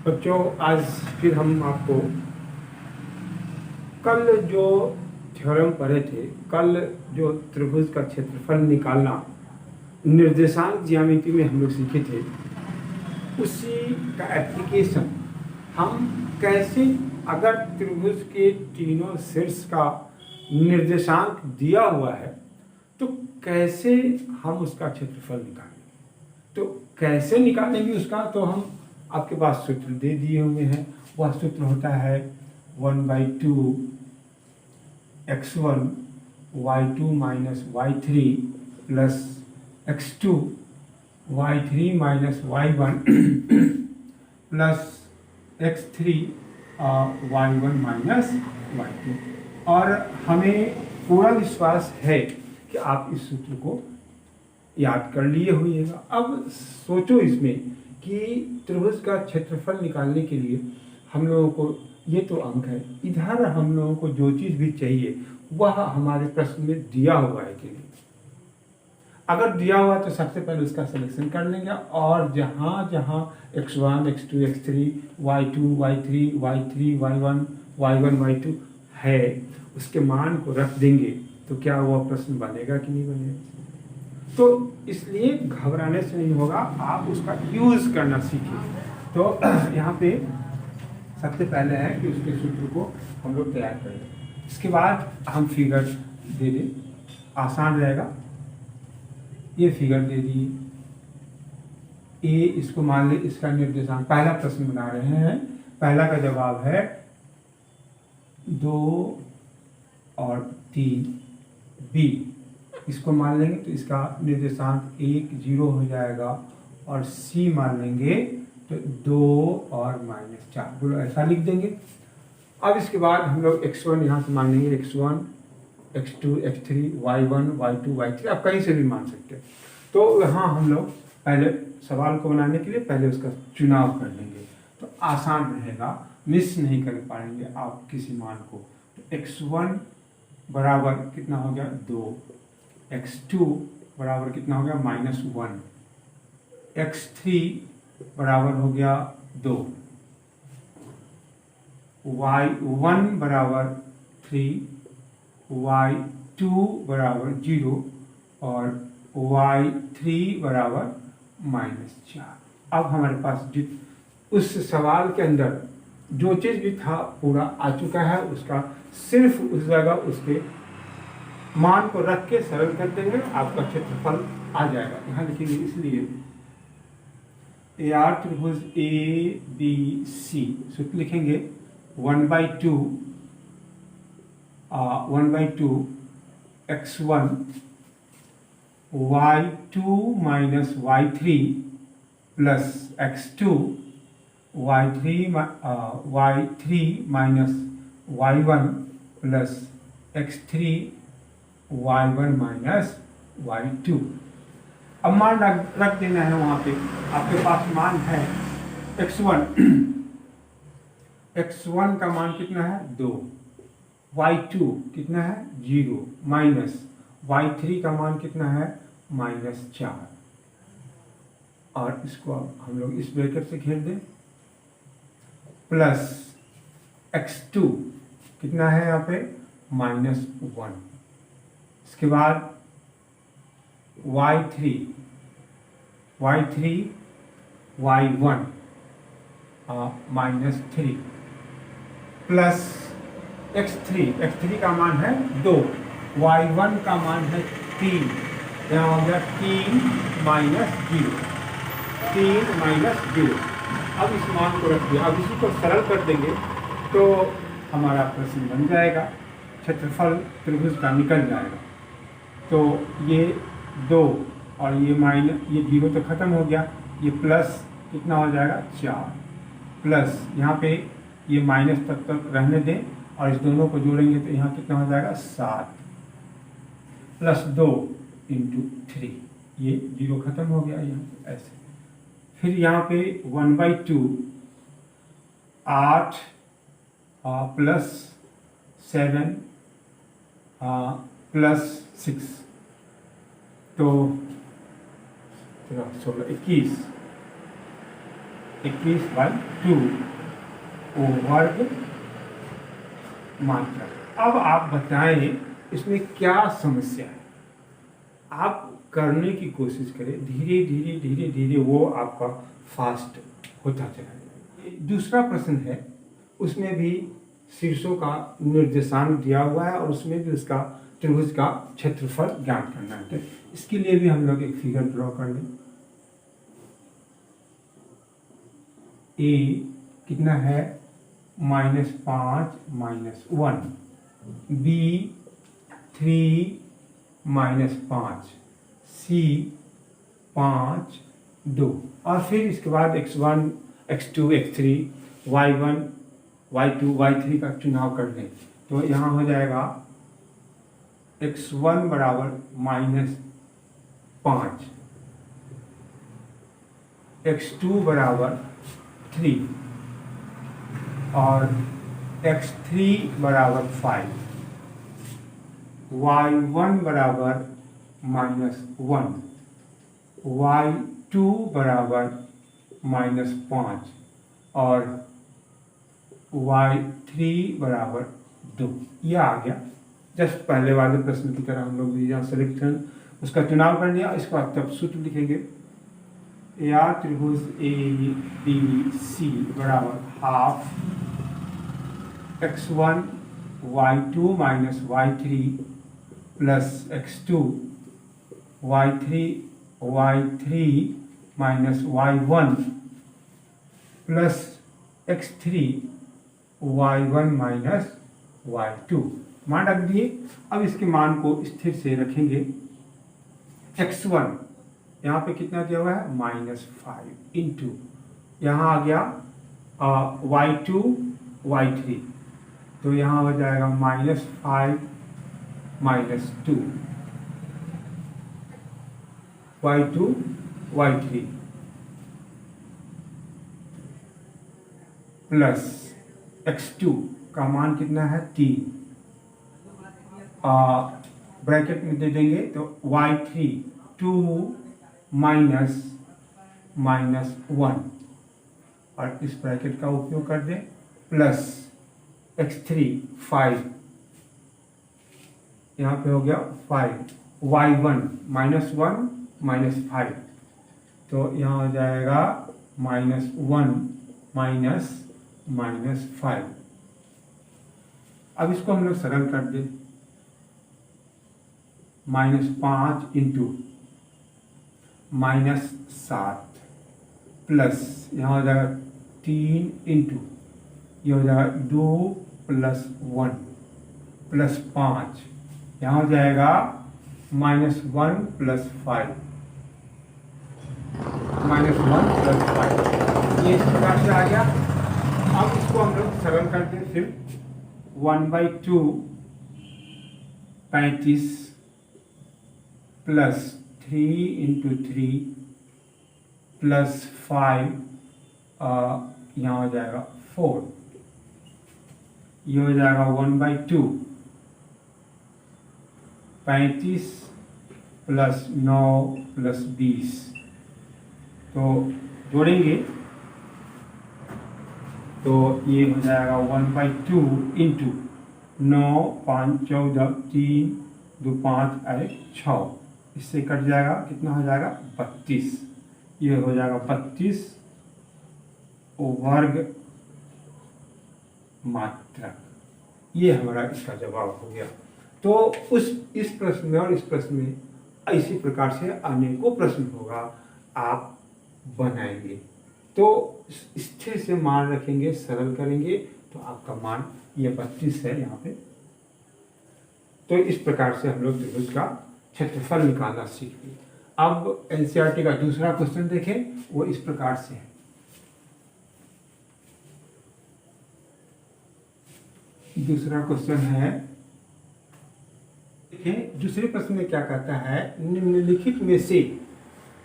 बच्चों, आज फिर हम आपको कल जो थ्योरम पढ़े थे, कल जो त्रिभुज का क्षेत्रफल निकालना निर्देशांक ज्यामिति में हम लोग सीखे थे, उसी का एप्लीकेशन हम कैसे, अगर त्रिभुज के तीनों शीर्ष का निर्देशांक दिया हुआ है तो कैसे हम उसका क्षेत्रफल निकालेंगे। तो कैसे निकालेंगे उसका, तो हम आपके पास सूत्र दे दिए हुए हैं। वह सूत्र होता है 1/2 x1 y2 minus y3 plus x2 y3 minus y1 plus x3 y1 minus y2। और हमें पूरा विश्वास है कि आप इस सूत्र को याद कर लिए होइएगा। अब सोचो इसमें कि त्रिभुज का क्षेत्रफल निकालने के लिए हम लोगों को, ये तो अंक है, इधर हम लोगों को जो चीज़ भी चाहिए वह हमारे प्रश्न में दिया हुआ है कि नहीं। अगर दिया हुआ तो सबसे पहले उसका सिलेक्शन कर लेंगे और जहाँ जहाँ x1 x2 x3 y2 y3 y3 y1 y1 y2 है उसके मान को रख देंगे तो क्या वह प्रश्न बनेगा कि नहीं बनेगा। तो इसलिए घबराने से नहीं होगा, आप उसका यूज़ करना सीखिए। तो यहाँ पे सबसे पहले है कि उसके सूत्र को हम लोग तैयार करें, इसके बाद हम फिगर दे दें, आसान रहेगा। ये फिगर दे दी, ए इसको मान ले इसका निर्देशांक, पहला प्रश्न बना रहे हैं। पहला का जवाब है 2 और 3, बी इसको मान लेंगे तो इसका निर्देशांक 1 0 हो जाएगा, और सी मान लेंगे तो 2 और -4, बोलो ऐसा लिख देंगे। अब इसके बाद हम लोग x1 यहाँ से मान लेंगे, x1 x2 x3 y1 y2 y3, आप कहीं से भी मान सकते हैं। तो यहाँ हम लोग पहले सवाल को बनाने के लिए पहले उसका चुनाव कर लेंगे तो आसान रहेगा, मिस नहीं कर पाएंगे आप किसी मान को। तो x1 बराबर कितना हो गया 2, x2 बराबर कितना हो गया -1, x3 बराबर हो गया 2, y1 बराबर 3, y2 बराबर 0 और y3 बराबर -4। अब हमारे पास उस सवाल के अंदर जो चीज़ भी था पूरा आ चुका है, उसका सिर्फ उस जगह उसके मान को रख के सरल कर देंगे, आपका क्षेत्रफल आ जाएगा। यहाँ लिखेंगे, इसलिए AR त्रिभुज ABC सूत्र लिखेंगे 1/2 x1 y2 minus y3 plus x2 y3 minus y1 plus x3 y1 minus y2। अब मान रख देना है वहाँ पे, आपके पास मान है x1 का मान कितना है 2, y2 कितना है 0, माइनस y3 का मान कितना है -4, और इसको हम लोग इस ब्रैकेट से घेर दें, प्लस x2 कितना है यहाँ पे -1, इसके बाद y3 y1 -3 प्लस x3 का मान है 2, y1 का मान है 3, यहाँ हो गया 3 -0। अब इस मान को रख दिया, अब इसी को सरल कर देंगे तो हमारा प्रश्न बन जाएगा, क्षेत्रफल त्रिभुज का निकल जाएगा। तो ये 2 और ये ये 0 तो खत्म हो गया, ये प्लस कितना हो जाएगा 4, प्लस यहाँ पे ये माइनस तक रहने दें और इस दोनों को जोड़ेंगे तो यहाँ कितना हो जाएगा 7, प्लस 2 × 3, ये 0 खत्म हो गया यहाँ पे ऐसे। फिर यहाँ पे 1/2 8 प्लस 7 प्लस 6, तो 16 21, 21/2 वर्ग मात्रक। अब आप बताएं इसमें क्या समस्या है, आप करने की कोशिश करें, धीरे धीरे धीरे धीरे वो आपका फास्ट होता चला जाएगा। दूसरा प्रश्न है, उसमें भी शीर्षों का निर्देशांक दिया हुआ है और उसमें भी उसका त्रिभुज का क्षेत्रफल ज्ञात करना है। तो इसके लिए भी हम लोग एक फिगर ड्रॉ कर लें। ए कितना है, -5 -1, बी 3 -5, सी 5 2, और फिर इसके बाद x1 x2 x3 y1 y2 y3 का चुनाव कर लें। तो यहाँ हो जाएगा x1 बराबर -5, x2 बराबर 3 और x3 बराबर 5, y1 बराबर -1, y2 बराबर -5 और y3 बराबर 2। यह आ गया। जस्ट पहले वाले प्रश्न की तरह हम लोग भी यहाँ सिलेक्शन उसका चुनाव कर लिया। इसके बाद तब सूत्र लिखेंगे, या त्रिभुज ए बी सी बराबर half x1 y2 minus y3 plus x2 y3 minus y1 plus x3 y1 minus y2 मान रख दिए। अब इसके मान को स्थिर से रखेंगे। x1 यहाँ पे कितना दिया हुआ है, -5 इंटू यहाँ आ गया y2 y3, तो यहाँ हो जाएगा -5 -2 y2 y3 प्लस x2 का मान कितना है 3, ब्रैकेट में दे देंगे तो y3 2 माइनस -1 और इस ब्रैकेट का उपयोग कर दें, प्लस x3 5, यहाँ पे हो गया 5, y1 -1 -5, तो यहाँ हो जाएगा -1 -5। अब इसको हम लोग सरल कर दें, -5 इंटू -7 प्लस यहाँ हो जाएगा 3 इंटू ये हो जाएगा 2 + 1 प्लस 5, यहाँ हो जाएगा -1 + 5 -1 + 5, ये इस प्रकार से आ गया। अब इसको हम लोग सरल करते हैं, फिर 1/2 35 प्लस 3 × 3 प्लस 5 यहाँ हो जाएगा 4, ये हो जाएगा 1/2 35 प्लस 9 प्लस 20, तो जोड़ेंगे तो ये हो जाएगा 1/2 इंटू 9 5 14 3 2 5 6, इससे कट जाएगा, कितना हो जाएगा 32, ये हो जाएगा 32 वर्ग मात्रक। ये हमारा इसका जवाब हो गया। तो इस प्रश्न में और इस प्रश्न में इसी प्रकार से अनेकों प्रश्न होगा, आप बनाएंगे तो स्थिर से मान रखेंगे, सरल करेंगे तो आपका मान ये 32 है यहाँ पे। तो इस प्रकार से हम लोग त्रिभुज का क्षेत्रफल निकालना सीख लिए। अब एनसीईआरटी का दूसरा क्वेश्चन देखें, वो इस प्रकार से है। दूसरा क्वेश्चन है, देखें दूसरे प्रश्न में क्या कहता है, निम्नलिखित में से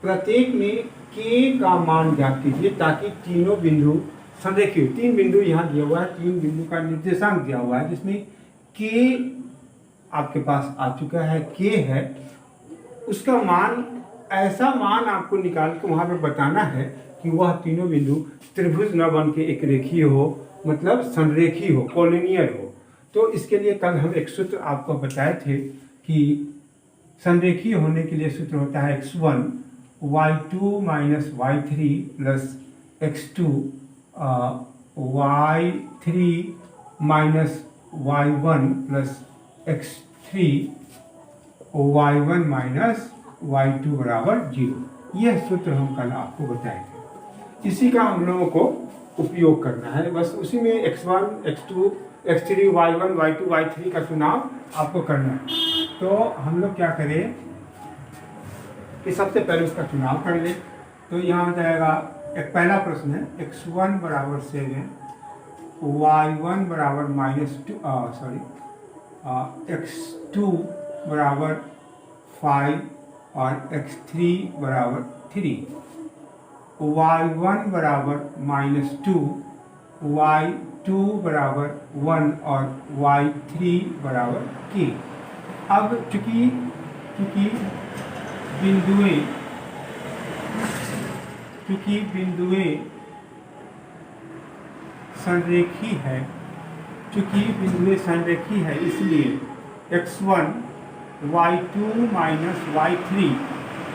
प्रत्येक में k का मान ज्ञात कीजिए ताकि तीनों बिंदु, सब देखिए 3 बिंदु यहाँ दिया हुआ है, 3 बिंदु का निर्देशांक दिया हुआ है जिसमें k आपके पास आ चुका है, k है, उसका मान, ऐसा मान आपको निकाल के वहाँ पे बताना है कि वह तीनों बिंदु त्रिभुज न बन के एक रेखीय हो, मतलब संरेखीय हो, कोलिनियर हो। तो इसके लिए कल हम एक सूत्र आपको बताए थे कि संरेखीय होने के लिए सूत्र होता है x1 y2 minus y3 plus x2 y3 minus y1 plus x3 y1 minus y2 बराबर 0। यह सूत्र हम कल आपको बताए थे, इसी का हम लोगों को उपयोग करना है। बस उसी में x1 x2 x3 y1 y2 y3 का चुनाव आपको करना है। तो हम लोग क्या करें कि सबसे पहले उसका चुनाव कर लें। तो यहाँ हो जाएगा, एक पहला प्रश्न है x1 बराबर 7 y1 बराबर -2 x2 बराबर 5 और x3 बराबर 3, y1 बराबर -2 y2 बराबर 1 और y3 बराबर k। अब चूंकि बिंदुएं संरेखी है, इसलिए x1 y2 minus y3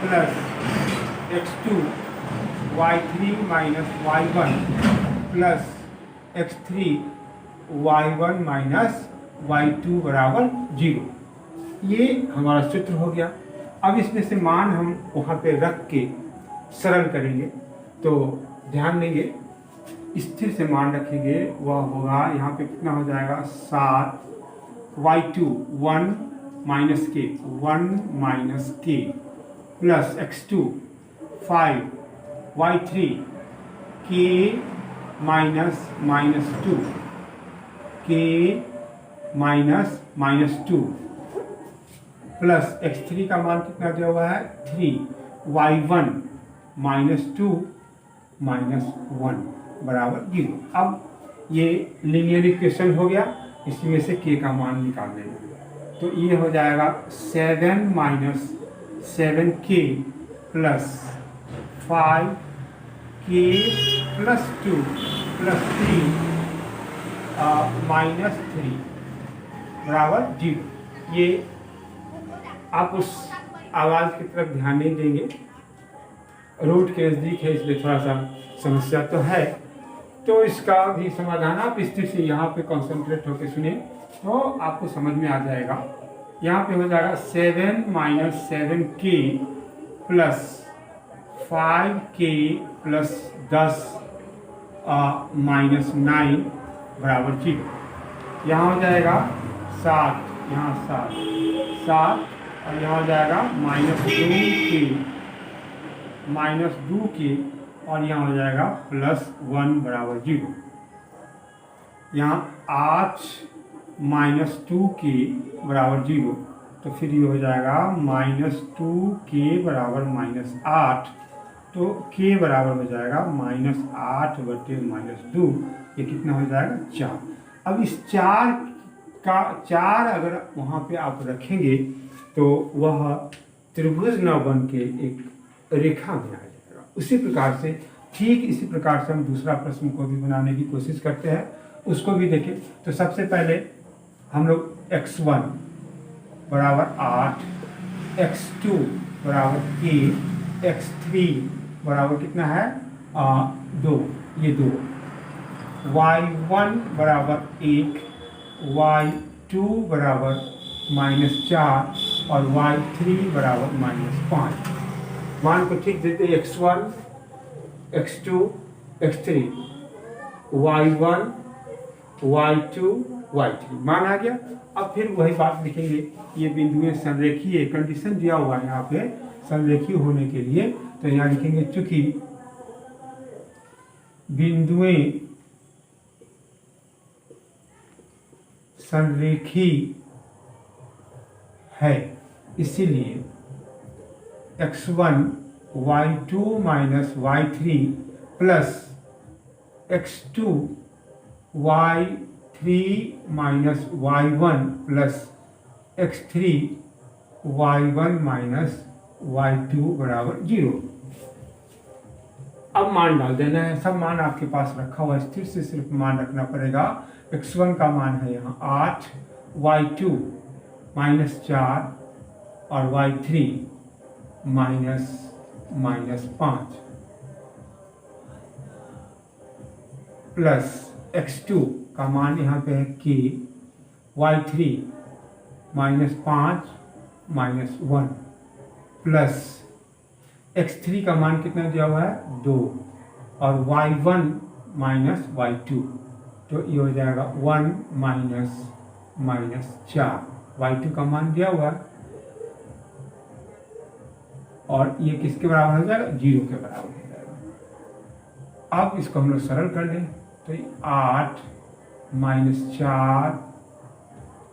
plus x2 y3 minus y1 plus x3 y1 minus y2 बराबर 0। ये हमारा सूत्र हो गया। अब इसमें से मान हम वहाँ पे रख के सरल करेंगे। तो ध्यान देंगे, स्थिर से मान रखेंगे, वह होगा यहाँ पे कितना हो जाएगा 7 y2 1 minus k plus x2 5 y3 k minus 2 plus x3 का मान कितना दिया हुआ है 3 y1 -2 -1 बराबर 0। अब ये लीनियर इक्वेशन हो गया, इसी में से k का मान निकाल देंगे। तो ये हो जाएगा 7 minus 7k plus 5k plus 2 plus 3 -3 बराबर 0। ये आप उस आवाज़ की तरफ ध्यान नहीं देंगे, रोड के नज़दीक है इसलिए थोड़ा सा समस्या तो है। तो इसका भी समाधान आप स्थिर से यहाँ पे कंसंट्रेट होकर सुने तो आपको समझ में आ जाएगा। यहाँ पे हो जाएगा 7 minus 7k plus 5k plus 10 minus 9 बराबर 0। यहाँ हो जाएगा 7, यहाँ 7 और यहाँ हो जाएगा -2k और यहाँ हो जाएगा +1 बराबर 0। यहाँ 8 माइनस 2k बराबर 0, तो फिर ये हो जाएगा -2k बराबर -8, तो k बराबर हो जाएगा -8 बटे -2, ये कितना हो जाएगा 4। अब इस 4 का 4 अगर वहाँ पे आप रखेंगे तो वह त्रिभुज न बन के एक रेखा में आ जाएगा। उसी प्रकार से, ठीक इसी प्रकार से हम दूसरा प्रश्न को भी बनाने की कोशिश करते हैं, उसको भी देखें। तो सबसे पहले हम लोग x1 बराबर 8, x2 बराबर k, x3 बराबर कितना है 2, ये 2, y1 बराबर 1, y2 बराबर -4 और y3 बराबर -5। मान को ठीक देते x1 x2 x3 y1 y2 y3 मान आ गया। अब फिर वही बात लिखेंगे, ये बिंदुएं संरेखीय, कंडीशन दिया हुआ है यहाँ पे संरेखीय होने के लिए। तो यहाँ लिखेंगे चूंकि बिंदुएं संरेखीय है, इसीलिए x1 y2 minus y3 plus x2 y3 minus y1 plus x3 y1 minus y2 बराबर 0। अब मान डाल देना है, सब मान आपके पास रखा हुआ है, स्थिर से सिर्फ मान रखना पड़ेगा। x1 का मान है यहाँ 8, y2 -4 और y3 -5 प्लस x2 का मान यहाँ पे है k, y3 -5 -1 प्लस x3 का मान कितना दिया हुआ है 2 और y1 -y2, तो ये हो जाएगा 1 -4, y2 का मान दिया हुआ है और ये किसके बराबर हो जाएगा 0 के बराबर हो जाएगा। अब इसको हम लोग सरल कर लें तो 8 -4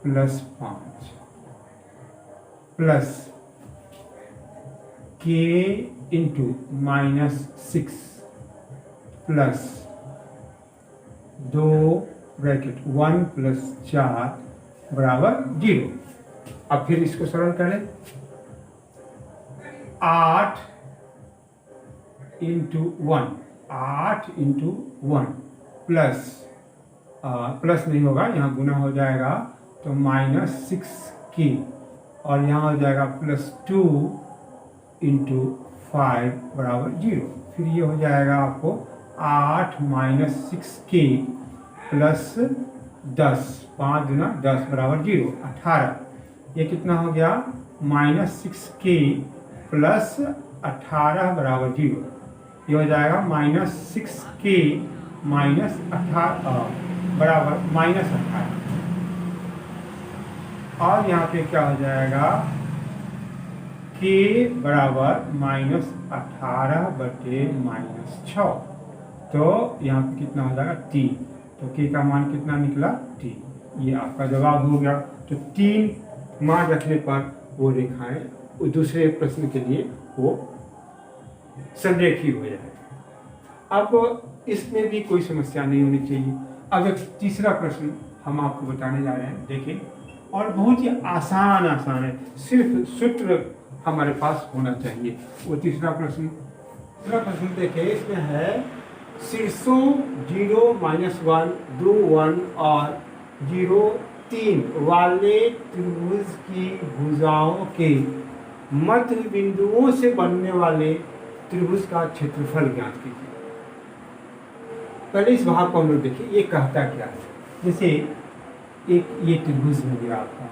+ 5 plus k into -6 plus 2 bracket 1 + 4 बराबर 0। अब फिर इसको सरल करें, 8 इंटू 1, 8 इंटू 1 प्लस प्लस नहीं होगा, यहाँ गुना हो जाएगा तो -6k और यहाँ हो जाएगा +2 इंटू 5 बराबर 0। फिर ये हो जाएगा आपको 8 -6k प्लस 10, 5 गुना 10 बराबर 0, 18। ये कितना हो गया -6k प्लस 18 बराबर 0। ये हो जाएगा -6k -18 बराबर -18 और यहाँ पे क्या हो जाएगा k बराबर -18 बटे -6, तो यहाँ पे कितना हो जाएगा 3, तो k का मान कितना निकला 3। ये आपका जवाब हो गया। तो 3 मान रखने पर वो रेखाएं दूसरे प्रश्न के लिए वो संरेखी हो जाए। अब इसमें भी कोई समस्या नहीं होनी चाहिए। अब एक तीसरा प्रश्न हम आपको बताने जा रहे हैं, देखिए, और बहुत ही आसान है, सिर्फ सूत्र हमारे पास होना चाहिए। वो तीसरा प्रश्न देखिए, इसमें है शीर्षों 0 -1 2 1 और 0 3 वाले त्रिभुज की भुजाओं के मध्य बिंदुओं से बनने वाले त्रिभुज का क्षेत्रफल ज्ञात कीजिए। पहले इस भाग को हम लोग देखिए, ये कहता क्या है। जैसे एक ये त्रिभुज हो गया आपका,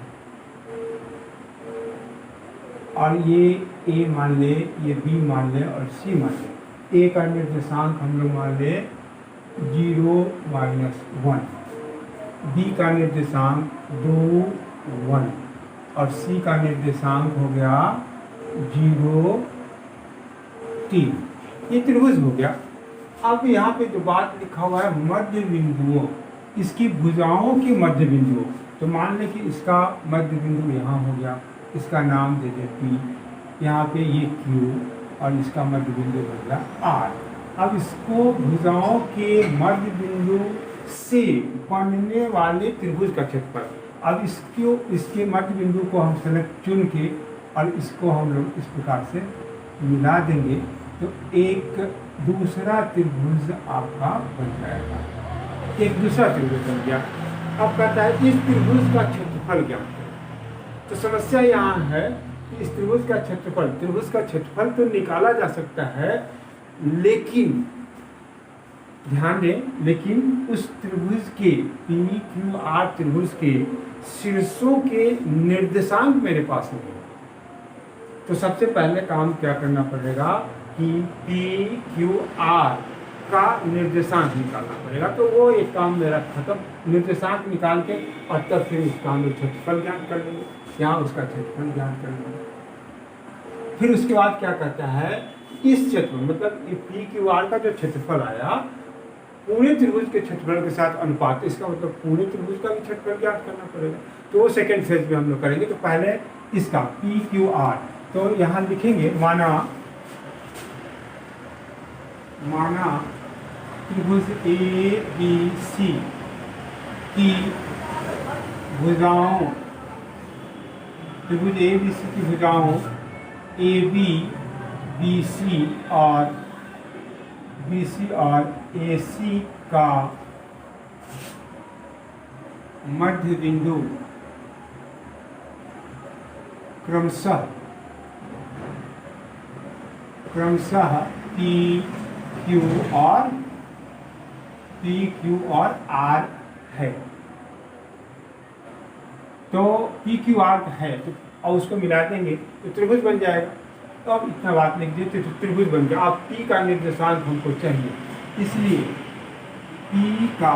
और ये A मान ले, ये B मान ले और C मान ले। A का निर्देशांक हम लोग मान ले 0 -1, B का निर्देशांक 2 1 और C का निर्देशांक हो गया 0 3। ये त्रिभुज हो गया। अब यहाँ पे जो बात लिखा हुआ है मध्य बिंदुओं, इसकी भुजाओं के मध्य बिंदुओं, तो मान लें कि इसका मध्य बिंदु यहाँ हो गया, इसका नाम दे दे P, यहाँ पे ये Q और इसका मध्य बिंदु हो गया R। अब इसको भुजाओं के मध्य बिंदु से बनने वाले त्रिभुज का क्षेत्रफल, अब इसके मध्य बिंदु को हम सेलेक्ट चुन के और इसको हम लोग इस प्रकार से मिला देंगे तो एक दूसरा त्रिभुज आपका बन जाएगा। एक दूसरा त्रिभुज बन गया। अब कहता है इस त्रिभुज का क्षेत्रफल ज्ञात करें। तो समस्या यहाँ है कि इस त्रिभुज का क्षेत्रफल तो निकाला जा सकता है, लेकिन ध्यान दें, लेकिन उस त्रिभुज के PQR त्रिभुज के शीर्षों के निर्देशांक मेरे पास नहीं है। तो सबसे पहले काम क्या करना पड़ेगा कि PQR का निर्देशांक निकालना पड़ेगा। तो वो एक काम मेरा खत्म, निर्देशांक निकाल के और तब फिर उसका हम लोग क्षेत्रफल ज्ञात कर लेंगे, यहाँ उसका क्षेत्रफल ज्ञात कर लेंगे। फिर उसके बाद क्या कहता है, इस क्षेत्र मतलब PQR का जो क्षेत्रफल आया पूरे त्रिभुज के क्षेत्रफल के साथ अनुपात, इसका मतलब पूरे त्रिभुज का भी क्षेत्रफल ज्ञात करना पड़ेगा। तो वो सेकेंड फेज में हम लोग करेंगे। तो पहले इसका PQR, तो यहाँ लिखेंगे माना त्रिभुज ABC की भुजाओं, त्रिभुज ABC की भुजाओं AB BC और BC और AC का मध्य बिंदु क्रमशः P Q और R है। तो P Q R है तो और उसको मिला देंगे तो त्रिभुज बन जाएगा। तो अब इतना बात लिख देते तो त्रिभुज बन गया। अब P का निर्देशांक हमको चाहिए, इसलिए P का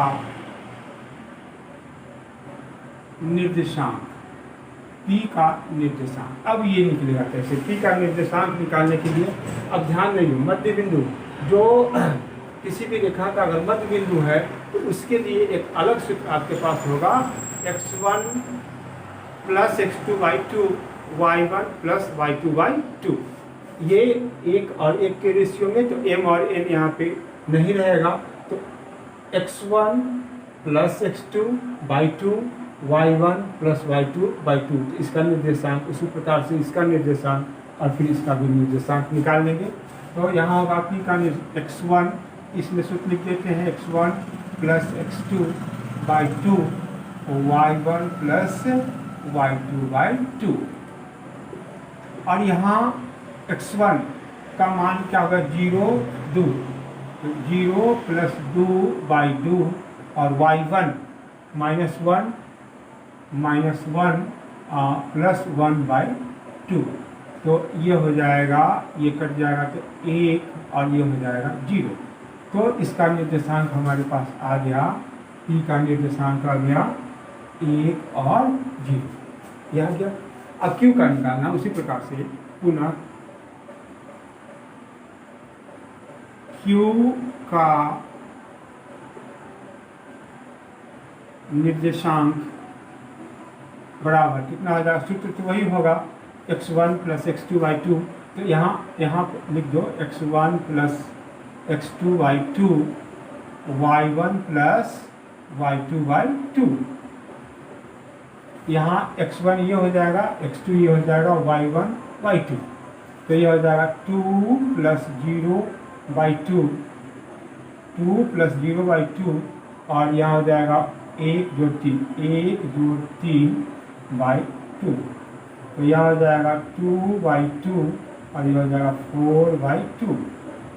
निर्देशांक अब ये निकलेगा कैसे? P का निर्देशांक निकालने के लिए अब ध्यान देंगे मध्य बिंदु, जो किसी भी रेखा का अगर मध्य बिंदु है तो उसके लिए एक अलग सूत्र आपके पास होगा, x1 plus x2/2 y1 plus y2/2। ये एक और एक के रेशियो में, तो m और n यहाँ पे नहीं रहेगा, तो x1 plus x2/2 y1 plus y2/2। तो इसका निर्देशांक उसी प्रकार से इसका निर्देशांक और फिर इसका भी निर्देशांक निकाल लेंगे। तो यहाँ होगा P का x1, इसमें सूत्र लिख देते हैं x1 plus x2/2 y1 plus y2/2। और यहाँ x1 का मान क्या होगा? 0 2, तो 0 प्लस 2/2 और y1 -1 प्लस 1/2। तो ये हो जाएगा, ये कट जाएगा तो 1 और ये हो जाएगा 0। तो इसका निर्देशांक हमारे पास आ गया, P का निर्देशांक आ गया 1 और 0। यह आ गया। अब Q का निकालना उसी प्रकार से पुनः Q का निर्देशांक बराबर कितना हो जाएगा? सूत्र तो वही होगा x1 प्लस x2/2। तो यहाँ लिख दो x1 plus x2/2 y1 plus y2/2। यहाँ x1 ये हो जाएगा, x2 ये हो जाएगा, y1/2। तो ये हो जाएगा 2 प्लस 0/2, 2 प्लस 0/2 और यहाँ हो जाएगा 1 2 3/2। तो यह हो जाएगा 2/2 और यह हो जाएगा 4/2।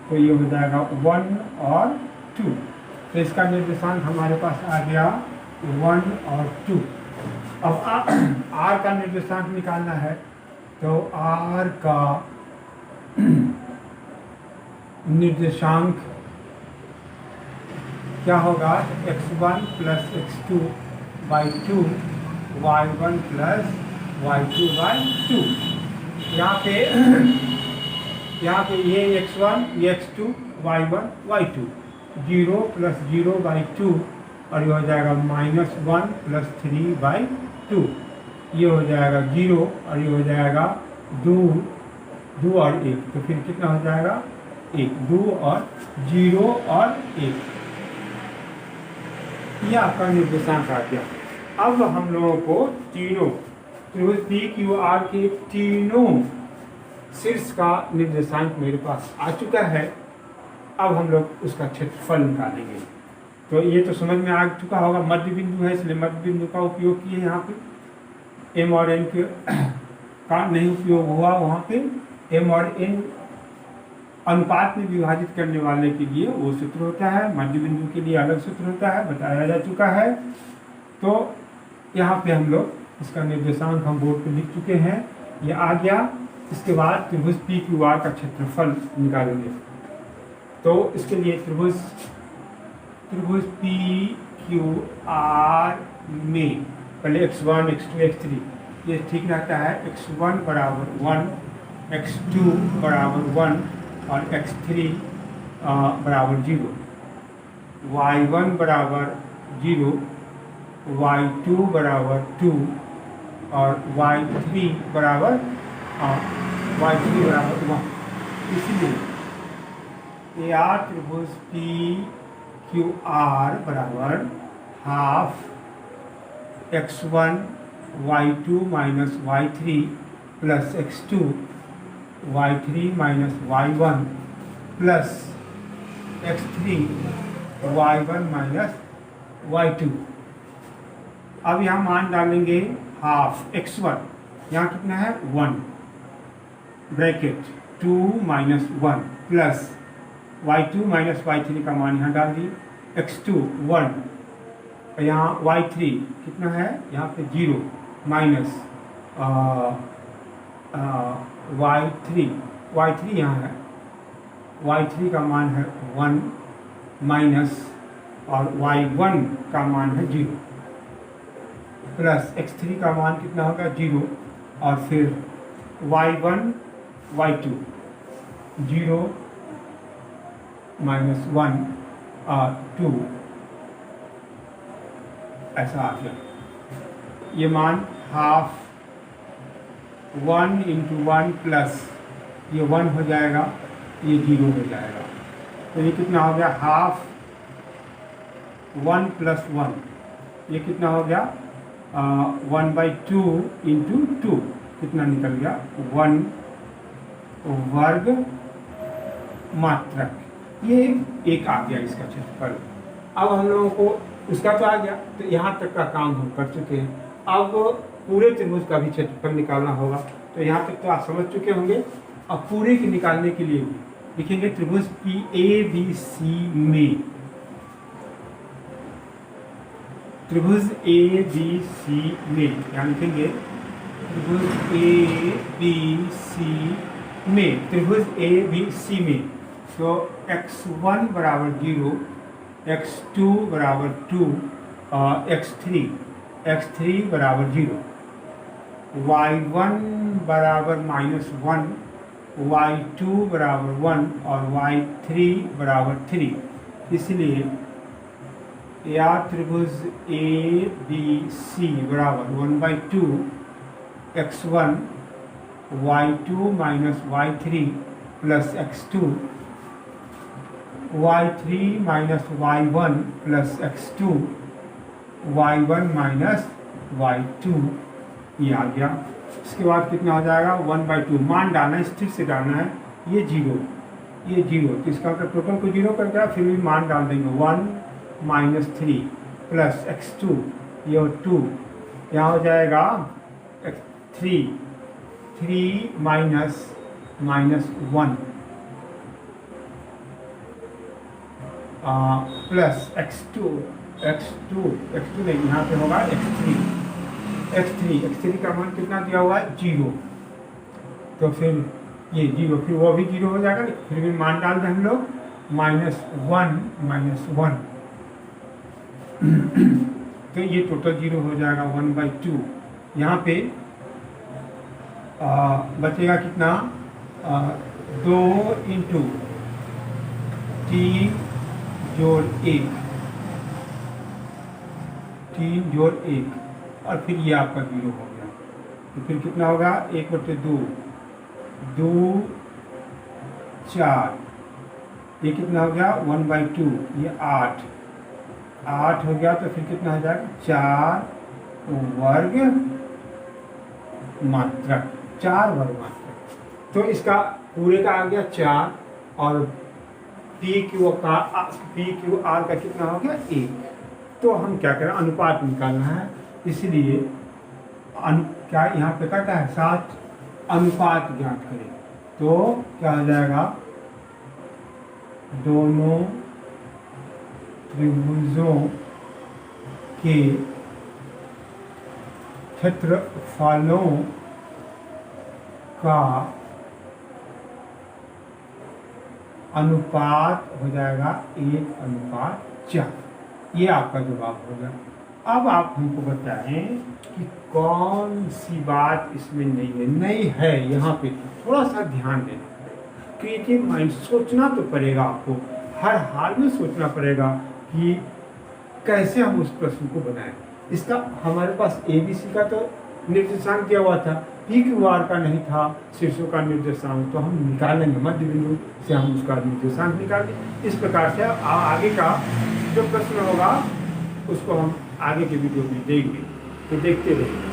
तो ये हो जाएगा 1 और 2। तो इसका निर्देशांक हमारे पास आ गया 1 और 2। अब R का निर्देशांक निकालना है, तो R का निर्देशांक क्या होगा? x1 plus x2/2 y1 plus y2/2। यहाँ पे ये x1 ये x2 y1 y2, 0 प्लस 0/2 और ये हो जाएगा -1 प्लस 3/2। ये हो जाएगा 0 और ये हो जाएगा 2 और 1। तो फिर कितना हो जाएगा? 1, 2 और 0 और 1। ये आपका निर्देशांक आ गया। अब हम लोगों को तीनों त्रिभुज P Q R के तीनों शीर्ष का निर्देशांक मेरे पास आ चुका है। अब हम लोग उसका क्षेत्रफल निकालेंगे। तो ये तो समझ में आ चुका होगा, मध्य बिंदु है इसलिए मध्य बिंदु का उपयोग किए। यहाँ पे m और n के का नहीं उपयोग हुआ, वहाँ पे m और n अनुपात में विभाजित करने वाले के लिए वो सूत्र होता है, मध्य बिंदु के लिए अलग सूत्र होता है, बताया जा चुका है। तो यहाँ पे हम लोग इसका निर्देशांक हम बोर्ड पे लिख चुके हैं, ये आ गया। इसके बाद त्रिभुज P Q R का क्षेत्रफल निकालेंगे। तो इसके लिए त्रिभुज P Q R में पहले x1 x2 x3 ये ठीक रहता है। x1 बराबर 1, x2 बराबर 1 और x3 बराबर 0, y1 बराबर 0, y2 बराबर 2 और y3 बराबर 1। इसलिए AR त्रिभुज P Q R बराबर half x1 y2 minus y3 plus x2 y3 minus y1 plus x3 y1 minus y2। अब यहाँ मान डालेंगे हाफ x1, यहाँ कितना है 1 bracket 2 minus 1 plus y2 minus y3 का मान यहाँ डाल दिए, x2 1 और यहाँ y3 कितना है यहाँ पे 0 माइनस y3 यहाँ है, y3 का मान है 1 माइनस और y1 का मान है 0 प्लस x3 का मान कितना होगा 0 और फिर y1 y2 0 माइनस 1 और 2 ऐसा आ गया। ये मान हाफ 1 इंटू 1 प्लस ये 1 हो जाएगा, ये 0 हो जाएगा, तो ये कितना हो गया हाफ 1 प्लस 1, ये कितना हो गया 1/2 इंटू 2 कितना निकल गया 1 वर्ग मात्रक। ये एक आ गया इसका क्षेत्रफल। अब हम लोगों को उसका तो आ गया, तो यहाँ तक का काम हम कर चुके हैं। अब पूरे त्रिभुज का भी क्षेत्रफल निकालना होगा, तो यहाँ तक तो आप समझ चुके होंगे। अब पूरे के निकालने के लिए लिखेंगे त्रिभुज PABC में, त्रिभुज ABC में, यहाँ लिखेंगे त्रिभुज ABC में, त्रिभुज ABC में। तो x1 बराबर 0, x2 बराबर 2 और x3 बराबर 0, y1 बराबर -1, y2 बराबर 1 और y3 बराबर 3। इसलिए या त्रिभुज ABC बराबर 1/2 x1 y2 minus y3 plus x2 y3 minus y1 plus x2 y1 minus y2, ये आ गया। इसके बाद कितना हो जाएगा 1/2, मान डालना है, स्थिर से डालना है, ये 0 तो इसका अगर टोटल को 0 कर दिया, फिर भी मान डाल देंगे 1 माइनस 3 प्लस x2 ये 2, यहाँ हो जाएगा 3 माइनस -1 प्लस x2 नहीं, यहाँ पे होगा x3 का मान कितना दिया हुआ है 0, तो फिर ये 0, फिर वो भी 0 हो जाएगा, फिर भी मान डाल दें हम लोग -1 तो ये टोटल 0 हो जाएगा 1/2। यहाँ पे बचेगा कितना 2 इंटू 3 जोड़ 1 और फिर ये आपका 0 हो गया, तो फिर कितना होगा 1/2 2 4, ये कितना हो गया 1/2, ये 8 हो गया, तो फिर कितना हो जाएगा 4 वर्ग मात्रक, 4 वर्ग मात्रक। तो इसका पूरे का आ गया 4 और PQR का कितना हो गया 1। तो हम क्या करें, अनुपात निकालना है, इसलिए क्या यहाँ पे कहता है 7 अनुपात ज्ञात करें, तो क्या हो जाएगा दोनों त्रिभुजों के क्षेत्रफलों का अनुपात हो जाएगा 1:4। ये आपका जवाब होगा। अब आप हमको बताएं कि कौन सी बात इसमें नहीं है यहाँ पे थोड़ा सा ध्यान देना पड़ेगा। क्रिएटिव माइंड, सोचना तो पड़ेगा, आपको हर हाल में सोचना पड़ेगा कि कैसे हम उस प्रश्न को बनाएं। इसका हमारे पास ABC का तो निर्देशांक दिया हुआ था, PQR का नहीं था शीर्षों का निर्देशांक, तो हम निकालेंगे मध्य बिंदु से, हम उसका निर्देशांक निकालेंगे। इस प्रकार से आगे का जो प्रश्न होगा उसको हम आगे के वीडियो में देंगे, तो देखते रहिए।